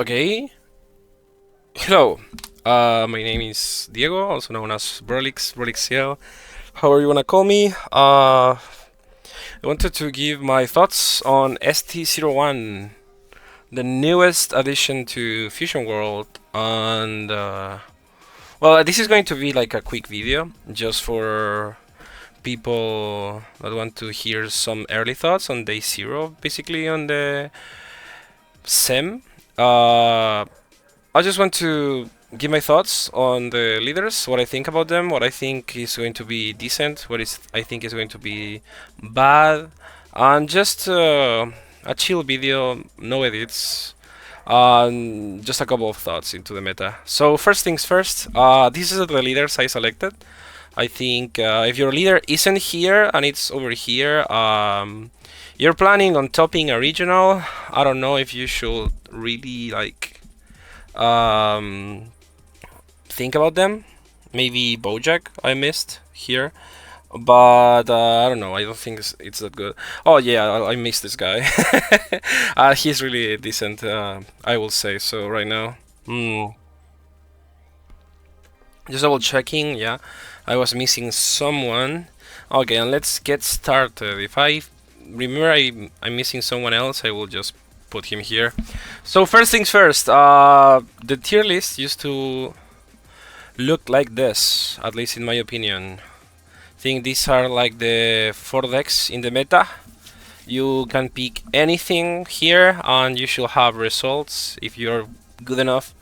Okay. Hello. My name is Diego, also known as Brolix, however you wanna call me. I wanted to give my thoughts on ST01, the newest addition to Fusion World, and well, this is going to be like a quick video, just for people that want to hear some early thoughts on day zero, basically on the SEM. I just want to give my thoughts on the leaders, what I think about them, what I think is going to be decent, I think is going to be bad, and just a chill video, no edits, just a couple of thoughts into the meta. So first things first, this is the leaders I selected. I think if your leader isn't here and it's over here, you're planning on topping a regional. I don't know if you should really like um, think about them. Maybe Bojack I missed here, but I don't know. I don't think it's that good. Oh yeah, I missed this guy. He's really decent. I will say so right now. Just double checking. Yeah, I was missing someone. Okay, and let's get started. If I remember I'm missing someone else, I will just put him here. So first things first, the tier list used to look like this, at least in my opinion. I think these are like the 4 decks in the meta. You can pick anything here and you should have results if you're good enough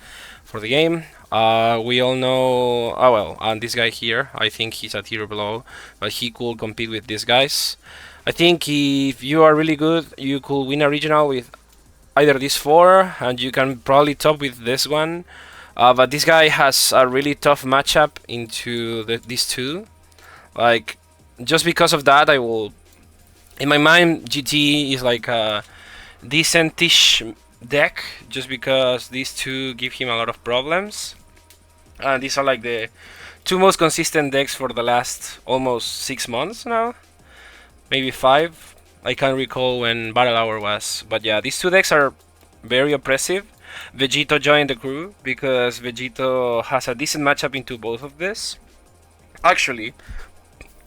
for the game. We all know, oh well, and this guy here, I think he's a tier below, but he could compete with these guys. I think if you are really good, you could win a regional with either these 4, and you can probably top with this one. But this guy has a really tough matchup into these 2. Like, just because of that, I will. In my mind, GT is like a decentish deck, just because these 2 give him a lot of problems. And these are like the 2 most consistent decks for the last almost 6 months now, maybe 5. I can't recall when Battle Hour was, but yeah, these 2 decks are very oppressive. Vegito joined the crew because Vegito has a decent matchup into both of this. Actually,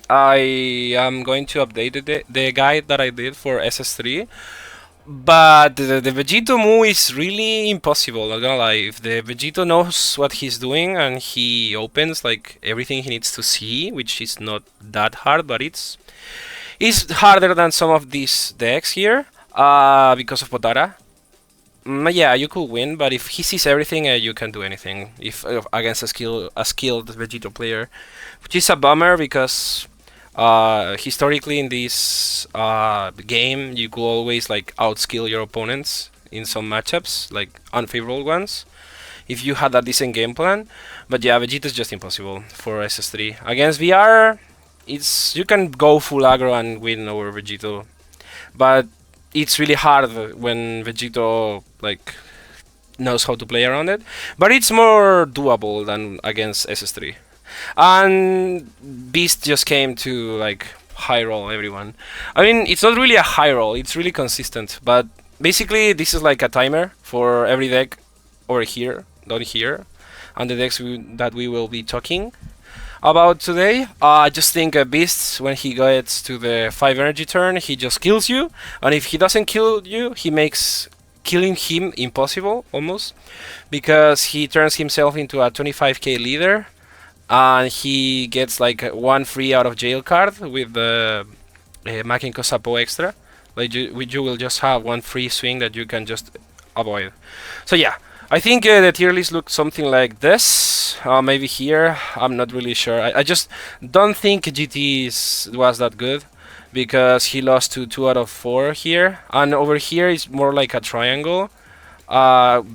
I am going to update the guide that I did for SS3, but the Vegito move is really impossible, not gonna lie. If the Vegito knows what he's doing and he opens like everything he needs to see, which is not that hard, but it's harder than some of these decks here, because of Potara. Yeah, you could win, but if he sees everything, you can't do anything. If against a skilled Vegito player, which is a bummer because historically in this game, you could always like outskill your opponents in some matchups, like unfavorable ones, if you had a decent game plan. But yeah, Vegeta is just impossible for SS3 against VR. You can go full aggro and win over Vegito, but it's really hard when Vegito like knows how to play around it. But it's more doable than against SS3. And Beast just came to like high roll everyone. I mean, it's not really a high roll; it's really consistent. But basically, this is like a timer for every deck over here, down here, and the decks that we will be talking about today. I just think Beast, when he gets to the 5 energy turn, he just kills you, and if he doesn't kill you, he makes killing him impossible, almost, because he turns himself into a 25k leader, and he gets like 1 free out of jail card with the Makenko Sapo extra. Like you will just have 1 free swing that you can just avoid. So yeah, I think the tier list looks something like this. Maybe here, I'm not really sure. I just don't think GT was that good because he lost to 2 out of 4 here. And over here is more like a triangle.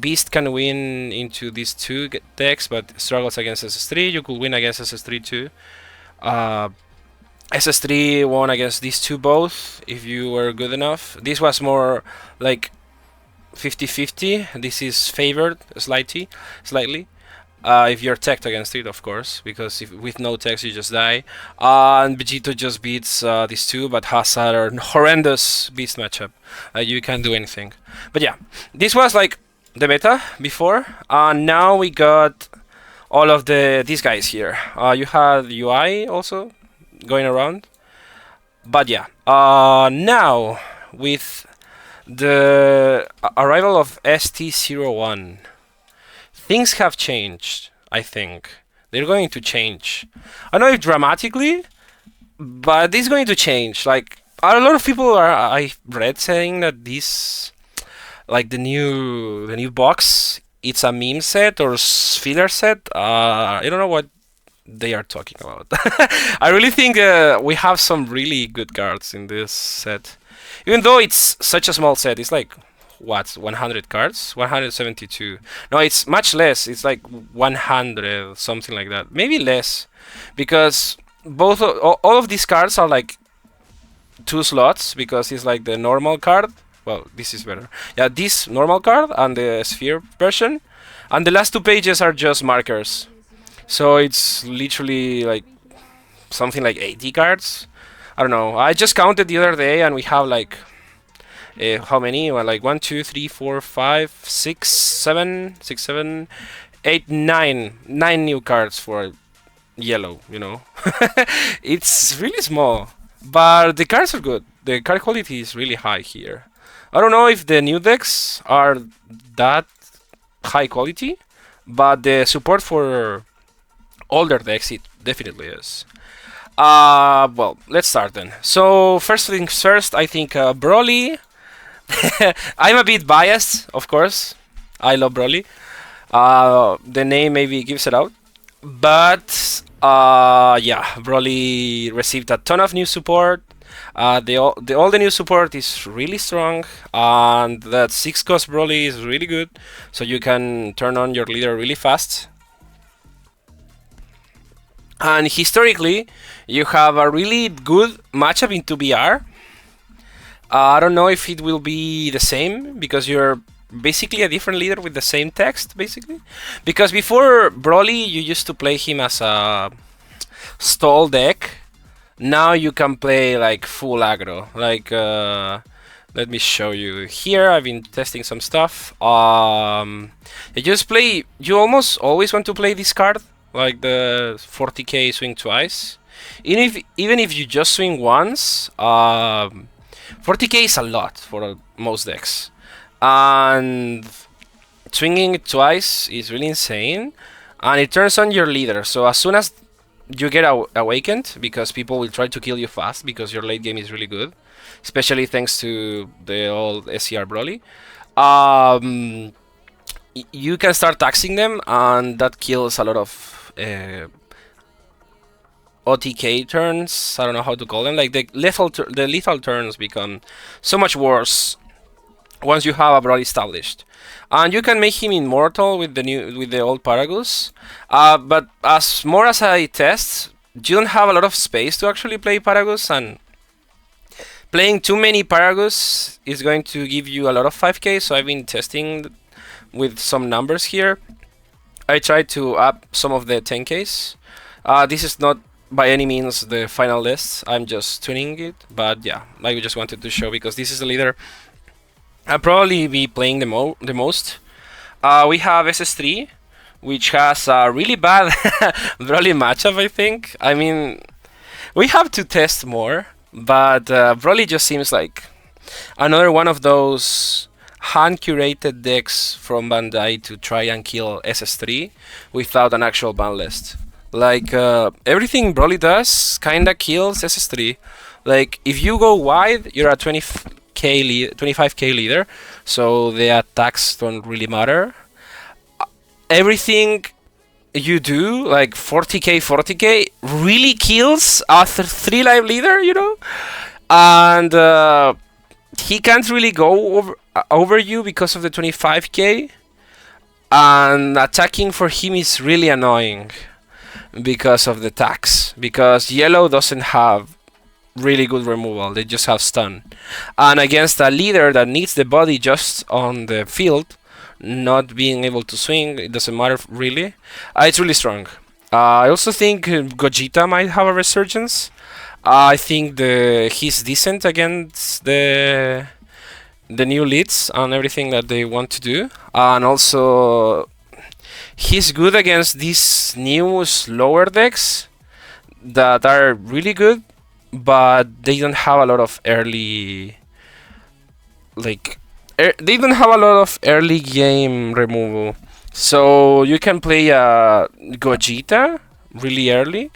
Beast can win into these 2 decks, but struggles against SS3. You could win against SS3 too. SS3 won against these 2 both if you were good enough. This was more like 50-50. This is favored slightly. If you're teched against it, of course, because if with no techs you just die. And Vegito just beats these 2, but has a horrendous beast matchup. You can't do anything. But yeah, this was like the meta before. Now we got all of these guys here. You had UI also going around. But yeah, now with the arrival of ST01, things have changed, I think. They're going to change. I don't know if dramatically, but it's going to change. Like, a lot of people I read saying that this, like the new box, it's a meme set or filler set. I don't know what they are talking about. I really think we have some really good cards in this set. Even though it's such a small set, it's like, what, 100 cards? 172. No, it's much less. It's like 100, something like that. Maybe less. Because all of these cards are like 2 slots, because it's like the normal card. Well, this is better. Yeah, this normal card and the sphere version. And the last 2 pages are just markers. So it's literally like something like 80 cards. I don't know. I just counted the other day and we have like how many? Well, like 1, 2, 3, 4, 5, 6, 7, 6, 7, 8, 9. 9 new cards for yellow, you know. It's really small. But the cards are good. The card quality is really high here. I don't know if the new decks are that high quality, but the support for older decks, it definitely is. Well, let's start then. So, first things first, I think Broly. I'm a bit biased, of course. I love Broly. The name maybe gives it out. But, yeah, Broly received a ton of new support. All the new support is really strong, and that 6-cost Broly is really good, so you can turn on your leader really fast. And historically, you have a really good matchup into BR. I don't know if it will be the same, because you're basically a different leader with the same text, basically. Because before Broly, you used to play him as a stall deck. Now you can play like full aggro. Like, let me show you here. I've been testing some stuff. You almost always want to play this card, like the 40k swing twice. Even if you just swing once, 40k is a lot for most decks. And swinging it twice is really insane. And it turns on your leader. So as soon as you get awakened, because people will try to kill you fast because your late game is really good, especially thanks to the old SCR Broly. You can start taxing them, and that kills a lot of OTK turns. I don't know how to call them. Like the lethal turns become so much worse once you have a Broly established. And you can make him immortal with the old Paragus. But as more as I test, you don't have a lot of space to actually play Paragus, and playing too many Paragus is going to give you a lot of 5k, so I've been testing with some numbers here. I tried to up some of the 10ks. This is not by any means the final list, I'm just tuning it, but yeah, I just wanted to show because this is the leader I'll probably be playing the most. We have SS3, which has a really bad Broly matchup, I think. I mean, we have to test more, but Broly just seems like another one of those hand-curated decks from Bandai to try and kill SS3 without an actual ban list. Like, everything Broly does kinda kills SS3. Like, if you go wide, you're a 25k leader, so the attacks don't really matter. Everything you do, like 40k, really kills a 3 life leader, you know? And he can't really go over you because of the 25k. And attacking for him is really annoying because of the tax. Because yellow doesn't have really good removal, they just have stun. And against a leader that needs the body just on the field, not being able to swing, it doesn't matter really. It's really strong. I also think Gogeta might have a resurgence. I think he's decent against the the new leads and everything that they want to do. And also, he's good against these new slower decks that are really good, but they don't have a lot of early, like, they don't have a lot of early game removal. So you can play Gogeta really early,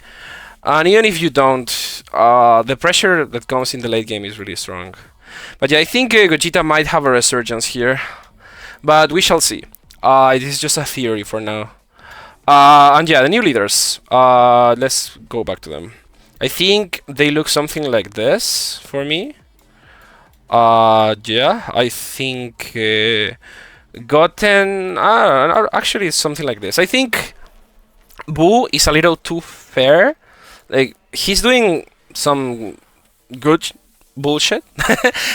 and even if you don't, the pressure that comes in the late game is really strong. But yeah, I think Gogeta might have a resurgence here, but we shall see. It is just a theory for now. And yeah, the new leaders. Let's go back to them. I think they look something like this for me. Yeah, I think Goten. Actually, it's something like this. I think Boo is a little too fair. Like, he's doing some good bullshit.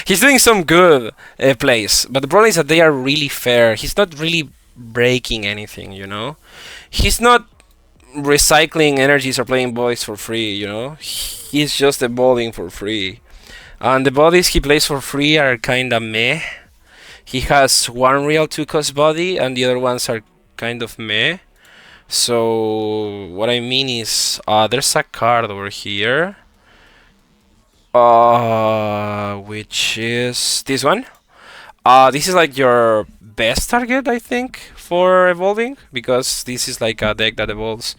He's doing some good plays, but the problem is that they are really fair. He's not really breaking anything, you know. He's not recycling energies or playing bodies for free, you know. He's just evolving for free, and the bodies he plays for free are kinda meh. He has one real 2-cost body, and the other ones are kind of meh. So what I mean is, there's a card over here, which is this one. This is like your best target, I think, for evolving, because this is like a deck that evolves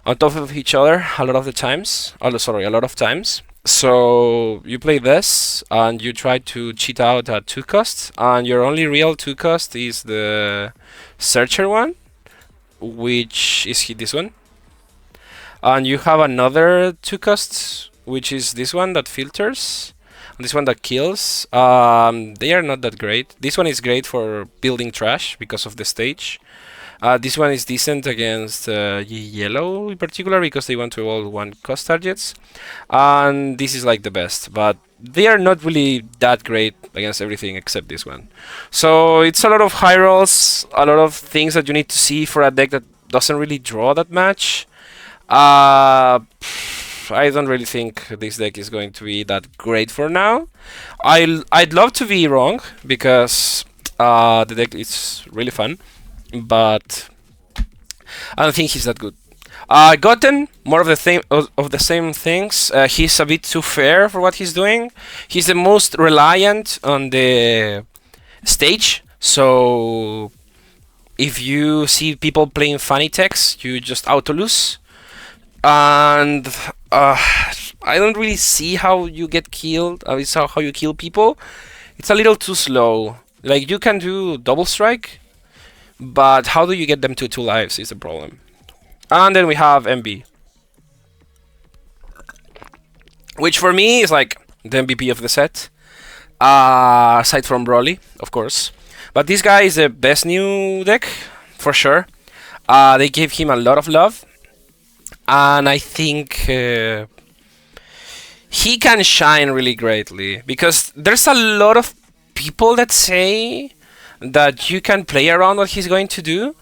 on top of each other a lot of the times. Oh, sorry, a lot of times. So you play this, and you try to cheat out at 2-cost, and your only real 2-cost is the Searcher one, which is this one. And you have another 2-cost, which is this one that filters, and this one that kills. They are not that great. This one is great for building trash because of the stage. This one is decent against yellow in particular, because they want to evolve 1-cost targets. And this is like the best, but they are not really that great against everything except this one. So it's a lot of high rolls, a lot of things that you need to see for a deck that doesn't really draw that much. I don't really think this deck is going to be that great for now. I'd love to be wrong, because the deck is really fun, but I don't think he's that good. Goten, more of the same things. He's a bit too fair for what he's doing. He's the most reliant on the stage. So if you see people playing funny techs, you just auto lose. And I don't really see how you get killed. It's how you kill people. It's a little too slow. Like, you can do double strike, but how do you get them to 2 lives is the problem. And then we have MB, which for me is like the MVP of the set, aside from Broly, of course. But this guy is the best new deck, for sure. They gave him a lot of love, and I think he can shine really greatly, because there's a lot of people that say that you can play around what he's going to do,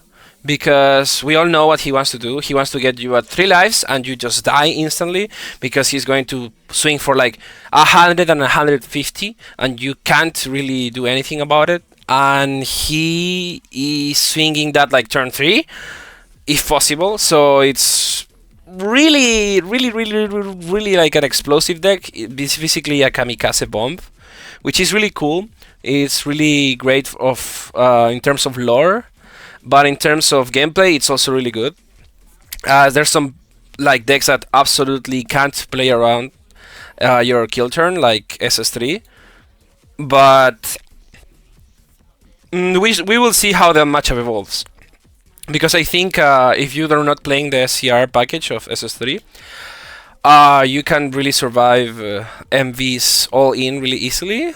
because we all know what he wants to do. He wants to get you at 3 lives and you just die instantly, because he's going to swing for like 100 and 150 and you can't really do anything about it. And he is swinging that like turn 3 if possible, so it's really like an explosive deck. It's basically a kamikaze bomb, which is really cool. It's really great in terms of lore, but in terms of gameplay, it's also really good. There's some like decks that absolutely can't play around your kill turn, like SS3, but we will see how the matchup evolves. Because I think if you are not playing the SCR package of SS3, you can really survive MVs all in really easily,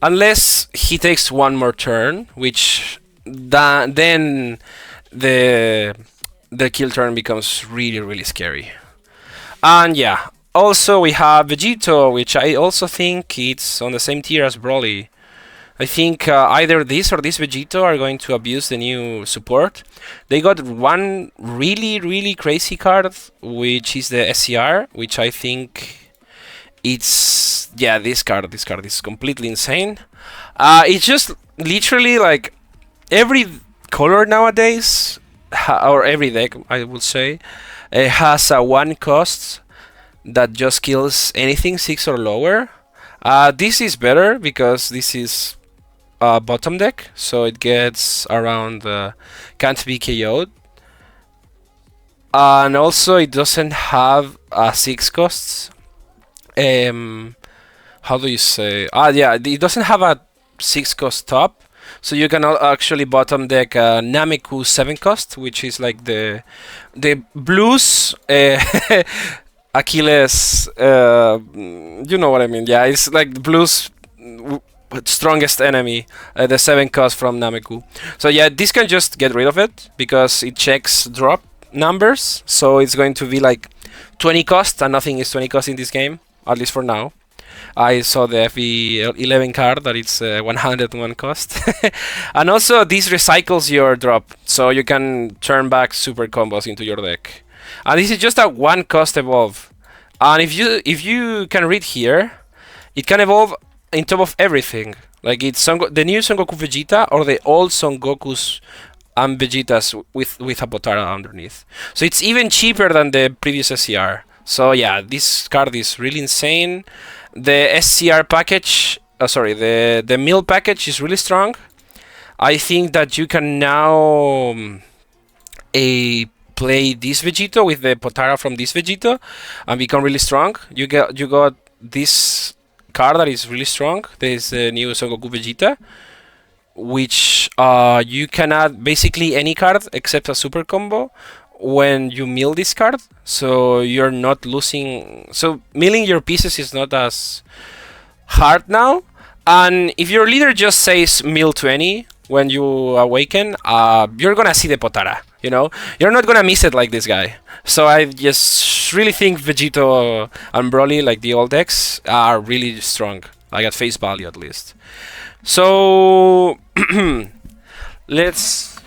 unless he takes one more turn, which then the kill turn becomes really scary. And yeah, also we have Vegito, which I also think it's on the same tier as Broly. I think either this or this Vegito are going to abuse the new support. They got one really crazy card, which is the SCR, which I think it's yeah, this card is completely insane. It's just literally like every color nowadays, or every deck, I would say, it has a one cost that just kills anything 6 or lower. This is better because this is bottom deck, so it gets around can't be KO'd. And also it doesn't have 6 costs. How do you say? Yeah, it doesn't have a 6 cost top, so you can actually bottom deck Nameku 7 cost, which is like the blues Achilles. You know what I mean? Yeah, it's like the blues strongest enemy, the 7 cost from Nameku. So yeah, this can just get rid of it because it checks drop numbers, so it's going to be like 20 cost, and nothing is 20 cost in this game, at least for now. I saw the FE11 card that it's 101 cost. And also this recycles your drop, so you can turn back super combos into your deck. And this is just a 1 cost evolve. And if you can read here, it can evolve in top of everything. Like it's the new Son Goku Vegeta or the old Son Gokus and Vegetas with a Potara underneath. So it's even cheaper than the previous SCR. So yeah, this card is really insane. The SCR package, the mill package is really strong. I think that you can now play this Vegito with the Potara from this Vegito and become really strong. You got this card that is really strong. There's the new Son Goku Vegeta, which you can add basically any card except a super combo when you mill this card, so you're not losing. So milling your pieces is not as hard now. And if your leader just says mill 20 when you awaken, you're gonna see the Potara. You know, you're not gonna miss it like this guy. So I just really think Vegito and Broly, like the old decks, are really strong, like at face value at least. So let's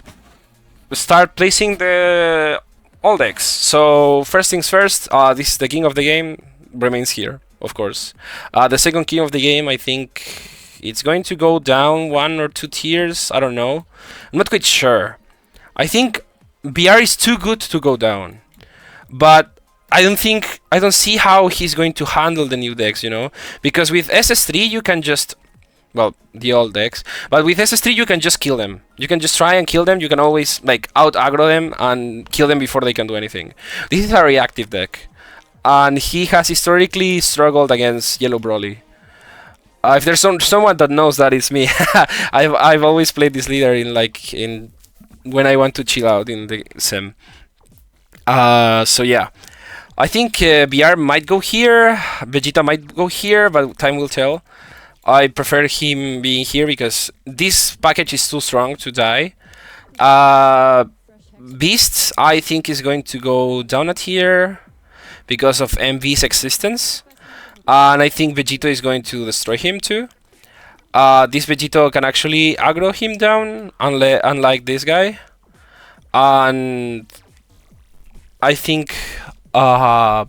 start placing the all decks. So first things first, this is the king of the game, remains here, of course. The second king of the game, I think it's going to go down 1 or 2 tiers, I don't know. I'm not quite sure. I think BR is too good to go down, but I don't see how he's going to handle the new decks, you know? Because with SS3 you can just, well, the old decks, but with SS3 you can just kill them. You can just try and kill them. You can always like out aggro them and kill them before they can do anything. This is a reactive deck, and he has historically struggled against Yellow Broly. If there's someone that knows that, it's me. I've always played this leader in when I want to chill out in the sim. So yeah, I think BR might go here, Vegeta might go here, but time will tell. I prefer him being here because this package is too strong to die. Beast, I think, is going to go down at here because of MV's existence. And I think Vegito is going to destroy him too. This Vegito can actually aggro him down, unlike this guy. And I think the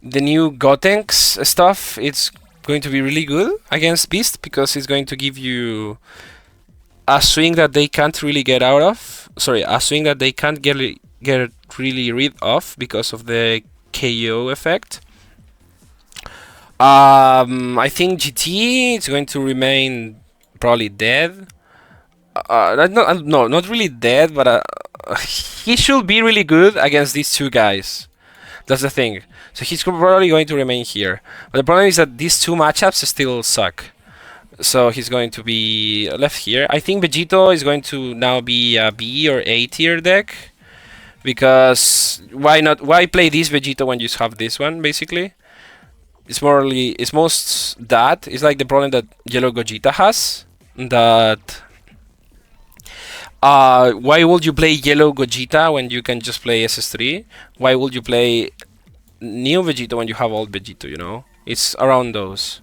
new Gotenks stuff, it's going to be really good against Beast because it's going to give you a swing that they can't really get out of. Sorry, a swing that they can't get really rid of because of the KO effect. I think GT is going to remain probably dead. No, not really dead, but he should be really good against these two guys. That's the thing. So he's probably going to remain here. But the problem is that these two matchups still suck. So he's going to be left here. I think Vegito is going to now be a B or A tier deck. Because why not? Why play this Vegito when you have this one, basically? It's most that. It's like the problem that Yellow Gogeta has. That why would you play Yellow Gogeta when you can just play SS3? Why would you play New Vegito when you have Old Vegito, you know? It's around those.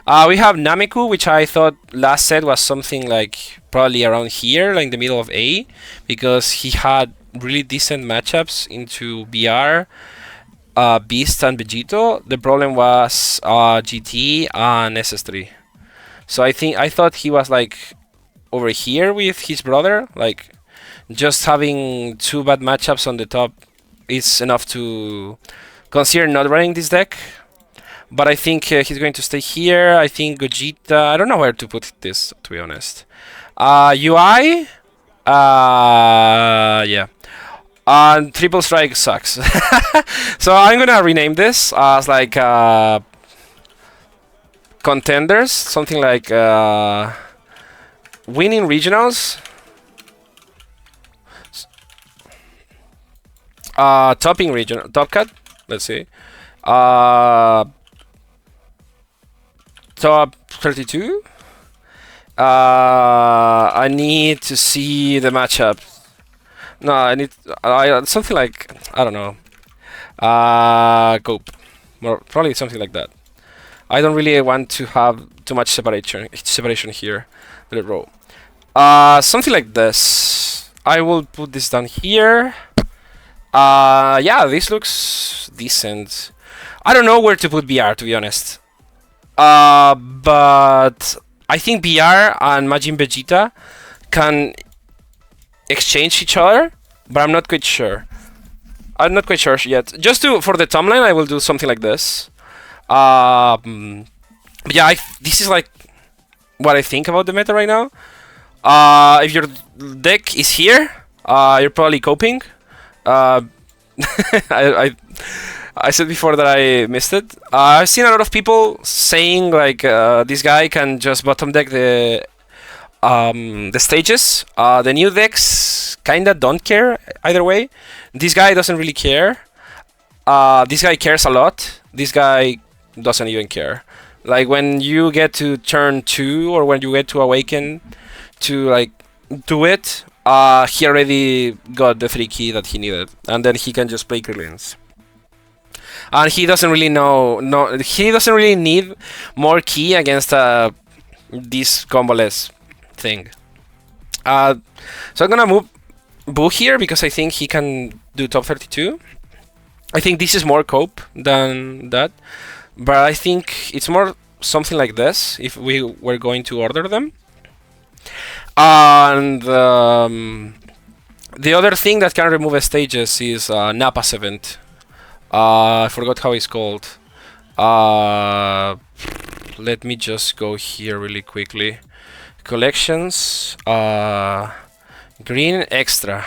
We have Nameku, which I thought last set was something like probably around here, like in the middle of A, because he had really decent matchups into BR. Beast and Vegito. The problem was GT and SS3. So I thought he was like over here with his brother. Like just having two bad matchups on the top is enough to consider not running this deck. But I think he's going to stay here. I think Gogeta. I don't know where to put this, to be honest. UI. Yeah. Triple Strike sucks. So I'm gonna rename this as like contenders, something like winning regionals, topping region, top cut. Let's see, top 32. I need to see the matchup. No, I need something like, I don't know, cope, more probably something like that. I don't really want to have too much separation here. Let it roll. Something like this. I will put this down here. Yeah, this looks decent. I don't know where to put BR, to be honest. But I think BR and Majin Vegeta can exchange each other, but I'm not quite sure. I'm not quite sure yet. Just for the timeline, I will do something like this. Yeah, this is like what I think about the meta right now. If your deck is here, you're probably coping. I said before that I missed it. I've seen a lot of people saying like this guy can just bottom deck the stages. The new decks kinda don't care either way. This guy doesn't really care. This guy cares a lot. This guy doesn't even care. Like when you get to turn 2 or when you get to awaken to like do it, he already got the 3 key that he needed, and then he can just play Krillins. And he doesn't really he doesn't really need more key against this comboless thing. So I'm gonna move Boo here because I think he can do top 32. I think this is more cope than that, but I think it's more something like this if we were going to order them. And the other thing that can remove stages is Nappa's event. I forgot how it's called. Let me just go here really quickly. Collections, green extra.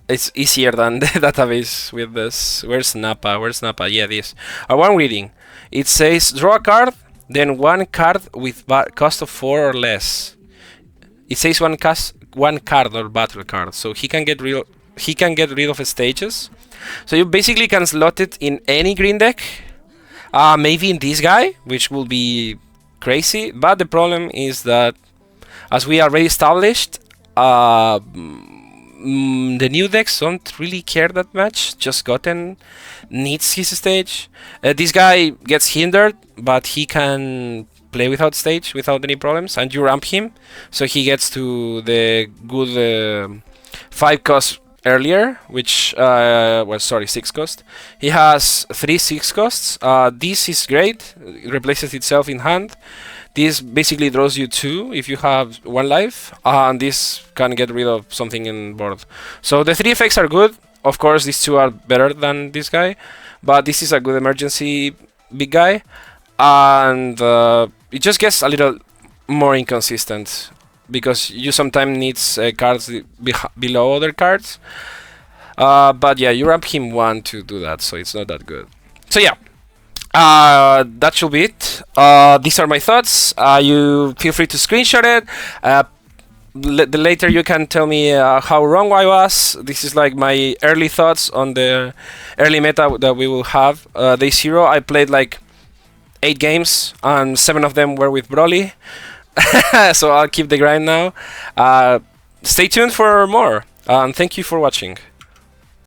It's easier than the database with this. Where's Nappa? Where's Nappa? Yeah, this. One reading. It says draw a card, then one card with cost of 4 or less. It says one card or battle card, so he can get rid of stages. So you basically can slot it in any green deck. Maybe in this guy, which will be crazy. But the problem is that, as we already established, the new decks don't really care that much. Just Goten needs his stage. This guy gets hindered, but he can play without stage without any problems, and you ramp him, so he gets to the good 5 cost earlier, which well, sorry, 6 cost. He has 3 6 costs. This is great. It replaces itself in hand. This basically draws you 2 if you have 1 life, and this can get rid of something in board. So the 3 effects are good. Of course, these 2 are better than this guy, but this is a good emergency big guy, and it just gets a little more inconsistent because you sometimes need cards below other cards. But yeah, you ramp him 1 to do that, so it's not that good. So yeah. That should be it. These are my thoughts. You feel free to screenshot it. Later you can tell me how wrong I was. This is like my early thoughts on the early meta that we will have. Day 0, I played like 8 games, and 7 of them were with Broly. So I'll keep the grind now. Stay tuned for more, and thank you for watching.